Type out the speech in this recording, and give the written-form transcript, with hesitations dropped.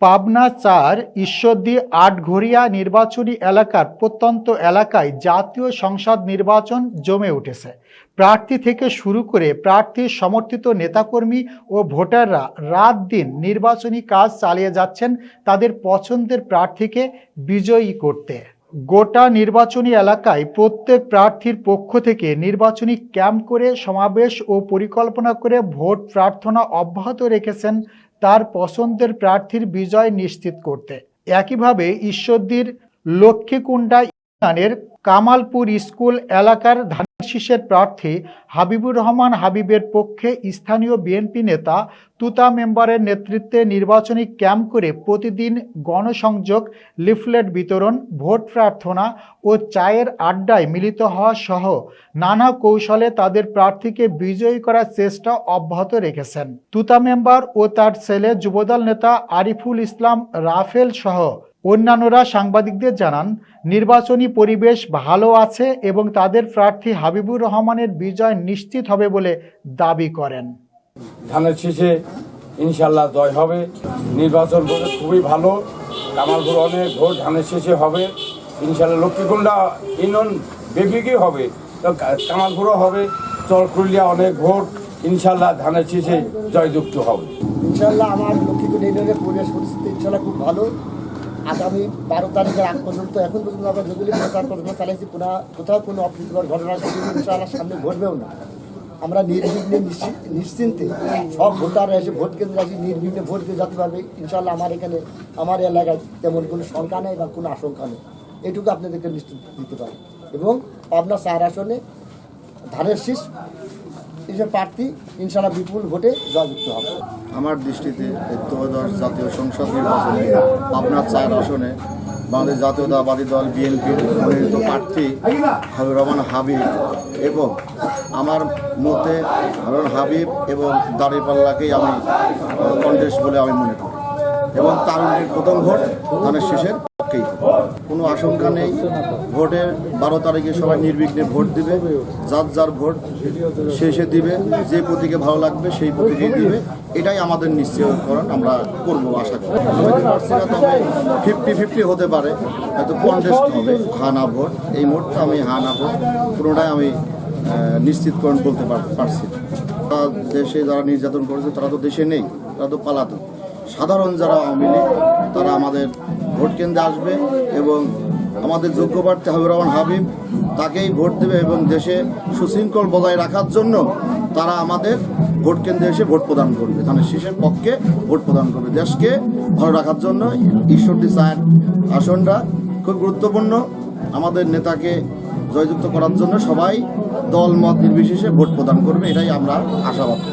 পাবনা ৪ ঈশ্বরদী আটঘরিয়া নির্বাচনী এলাকার প্রত্যন্ত এলাকায় জাতীয় সংসদ নির্বাচন জমে উঠেছে। প্রার্থী থেকে শুরু করে প্রার্থীর সমর্থিত নেতাকর্মী ও ভোটাররা রাত দিন নির্বাচনী কাজ চালিয়ে যাচ্ছেন তাদের পছন্দের প্রার্থীকে বিজয়ী করতে। গোটা নির্বাচনী এলাকায় প্রত্যেক প্রার্থীর পক্ষ থেকে নির্বাচনী ক্যাম্প করে সমাবেশ ও পরিকল্পনা করে ভোট প্রার্থনা অব্যাহত রেখেছেন তার পছন্দের প্রার্থীর বিজয় নিশ্চিত করতে। একইভাবে ঈশ্বরদীর লক্ষ্মীকুণ্ডা ইউনিয়নের কামালপুর স্কুল এলাকার ধানশীষের প্রার্থী হাবিবুর রহমান হাবিবের পক্ষে স্থানীয় বিএনপি নেতা তুতা মেম্বারের নেতৃত্বে নির্বাচনী ক্যাম্প করে প্রতিদিন গণসংযোগ, লিফলেট বিতরণ, ভোট প্রার্থনা ও চায়ের আড্ডায় মিলিত হওয়া সহ নানা কৌশলে তাদের প্রার্থীকে বিজয়ী করার চেষ্টা অব্যাহত রেখেছেন। তুতা মেম্বার ও তার ছেলে যুবদল নেতা আরিফুল ইসলাম রাফেল সহ অন্যান্যরা সাংবাদিকদের জানান, নির্বাচনী পরিবেশ ভালো আছে এবং তাদের প্রার্থী হাবিবুর রহমানের বিজয় নিশ্চিত হবে বলে দাবি করেন। ধানের শীষে ইনশাল্লাহ জয় হবে। নির্বাচন খুবই ভালো। কামালপুর অনেক ভোট ধানের শীষে হবে ইনশাল্লাহ। লক্ষ্মীকুণ্ডা ইউনিয়ন বেবিকই হবে, তো কামালপুরও হবে। চরকুলিয়া অনেক ভোট ইনশাল্লাহ ধানের শীষে জয়যুক্ত হবে ইনশাল্লাহ। আমার লক্ষ্মীকুণ্ডা ইউনিয়নের পরিবেশ পরিস্থিতি ইনশাল্লাহ খুব ভালো। আগামী 12 তারিখের আগ পর্যন্ত এখন পর্যন্ত আমরা যেগুলি প্রচার প্রচারণা চালিয়েছি কোথাও কোনো অপ্রীতিকর ঘটনা ইনশাআল্লাহ সামনে ঘটবেও না। আমরা নির্বিঘ্নে নিশ্চিন্তে সব ভোটাররা এসে ভোট কেন্দ্রে এসে নির্বিঘ্নে ভোট দিয়ে যেতে পারবে ইনশাআল্লাহ। আমার এলাকায় তেমন কোনো শঙ্কা নেই বা কোনো আশঙ্কা নেই, এটুকু আপনাদেরকে নিশ্চিত দিতে পারি। এবং পাবনা ৪ আসনে ধানের শীষ প্রার্থী ইনশাআল্লাহ বিপুল ভোটে জয়যুক্ত হবে। আমার দৃষ্টিতে ত্রয়োদশ জাতীয় সংসদ নির্বাচনে পাবনা ৪ আসনে বাংলাদেশ জাতীয়তাবাদী দল বিএনপির মনোনীত প্রার্থী হাবিবুর রহমান হাবিব এবং আমার মতে হাবিবুর হাবিব এবং দাঁড়িপাল্লাকেই আমি কন্টেস্ট বলে আমি মনে করি এবং তারুণ্যের প্রথম ভোট ধানের শীষের পক্ষেই। কোনো আশঙ্কা নেই। ভোটের 12 তারিখে সবাই নির্বিঘ্নে ভোট দিবে, যার যার ভোট শেষে দিবে, যে প্রতীকে ভালো লাগবে সেই প্রতীকেই দিবে। এটাই আমাদের নিশ্চয়করণ আমরা করবো আশা করি। তবে 50-50 হতে পারে, হয়তো কন্টেস্ট হবে হানা ভোট। এই ভোটটা আমি হানা ভোট পুরোটাই আমি নিশ্চিতকরণ বলতে পারছি। দেশে যারা নির্যাতন করেছে তারা তো দেশে নেই, তারা তো পালাতক। সাধারণ যারা আওয়ামী লীগ তারা আমাদের ভোট কেন্দ্রে আসবে এবং আমাদের যোগ্য প্রার্থী হাবিবুর রহমান হাবিব তাকেই ভোট দেবে এবং দেশে সুশৃঙ্খল বজায় রাখার জন্য তারা আমাদের ভোট কেন্দ্রে এসে ভোট প্রদান করবে, ধানের শীষের পক্ষে ভোট প্রদান করবে। দেশকে ভালো রাখার জন্য ঈশ্বরদী ৪ আসনটা খুব গুরুত্বপূর্ণ। আমাদের নেতাকে জয়যুক্ত করার জন্য সবাই দল মত নির্বিশেষে ভোট প্রদান করবে, এটাই আমরা আশাবাদী।